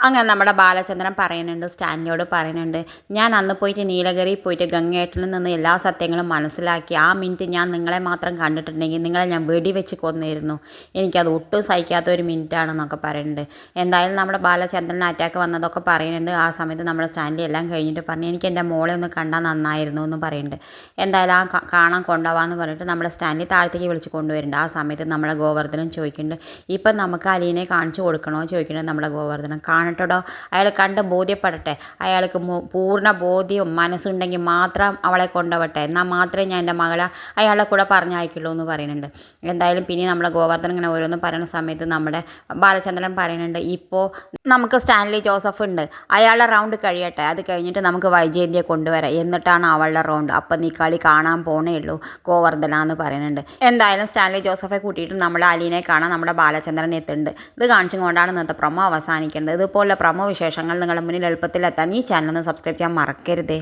അങ്ങനെ നമ്മുടെ ബാലചന്ദ്രൻ പറയുന്നുണ്ട്, സ്റ്റാൻലിയോട് പറയുന്നുണ്ട്, ഞാൻ അന്ന് പോയിട്ട് നീലഗിരി പോയിട്ട് ഗംഗേട്ടനിൽ നിന്ന് എല്ലാ സത്യങ്ങളും മനസ്സിലാക്കി. ആ മിനിറ്റ് ഞാൻ നിങ്ങളെ മാത്രം കണ്ടിട്ടുണ്ടെങ്കിൽ നിങ്ങളെ ഞാൻ വെടിവെച്ച് കൊന്നിരുന്നു. എനിക്കത് ഒട്ടും സഹിക്കാത്ത ഒരു മിനിറ്റാണെന്നൊക്കെ പറയുന്നുണ്ട്. എന്തായാലും നമ്മുടെ ബാലചന്ദ്രന് അറ്റാക്ക് വന്നതൊക്കെ പറയുന്നുണ്ട്. ആ സമയത്ത് നമ്മുടെ സ്റ്റാൻലി എല്ലാം കഴിഞ്ഞിട്ട് പറഞ്ഞു, എനിക്ക് എൻ്റെ മോളെ ഒന്ന് കണ്ടാൽ നന്നായിരുന്നു എന്ന് പറയുന്നുണ്ട്. എന്തായാലും ആ കാണാൻ കൊണ്ടുപോകാമെന്ന് പറഞ്ഞിട്ട് നമ്മുടെ സ്റ്റാൻലി താഴത്തേക്ക് വിളിച്ച് കൊണ്ടുവരുന്നുണ്ട്. ആ സമയത്ത് നമ്മുടെ ഗോവർദ്ധനം ചോദിക്കുന്നുണ്ട്, ഇപ്പം നമുക്ക് അലീനെ കാണിച്ചു കൊടുക്കണോ ചോദിക്കുന്നുണ്ട് നമ്മുടെ ഗോവർദ്ധനം. കാണട്ടടോ, അയാൾ കണ്ട് ബോധ്യപ്പെടട്ടെ, അയാൾക്ക് പൂർണ്ണ ബോധ്യവും മനസ്സുണ്ടെങ്കിൽ മാത്രം അവളെ കൊണ്ടുപോകട്ടെ, എന്നാൽ മാത്രമേ ഞാൻ എൻ്റെ മകളെ അയാളുടെ കൂടെ പറഞ്ഞയക്കുള്ളൂ എന്ന് പറയുന്നുണ്ട്. എന്തായാലും പിന്നെ നമ്മുടെ ഗോവർദ്ധൻ ഇങ്ങനെ ഓരോന്ന് പറയുന്ന സമയത്ത് നമ്മുടെ ബാലചന്ദ്രൻ പറയുന്നുണ്ട്, ഇപ്പോൾ നമുക്ക് സ്റ്റാൻലി ജോസഫ് ഉണ്ട്, അയാളുടെ റൗണ്ട് കഴിയട്ടെ, അത് കഴിഞ്ഞിട്ട് നമുക്ക് വൈജയന്തിയെ കൊണ്ടുവരാം, എന്നിട്ടാണ് അവളുടെ റൗണ്ട്, അപ്പം നീ കളി കാണാൻ പോണേ ഉള്ളൂ ഗോവർദ്ധന എന്ന് പറയുന്നുണ്ട്. എന്തായാലും സ്റ്റാൻലി ജോസഫെ കൂട്ടിയിട്ട് നമ്മുടെ അലീനെ കാണാൻ നമ്മുടെ ബാലചന്ദ്രൻ എത്തുന്നുണ്ട്. ഇത് കാണിച്ചും കൊണ്ടാണ് ഇന്നത്തെ പ്രൊമോ അവസാനിക്കേണ്ടത്. ഇതുപോലുള്ള പ്രൊമോ വിശേഷങ്ങൾ നിങ്ങളുടെ മുന്നിൽ എളുപ്പത്തിൽ എത്താൻ ഈ ചാനൽ ഒന്ന് സബ്സ്ക്രൈബ് ചെയ്യാൻ മറക്കരുതേ.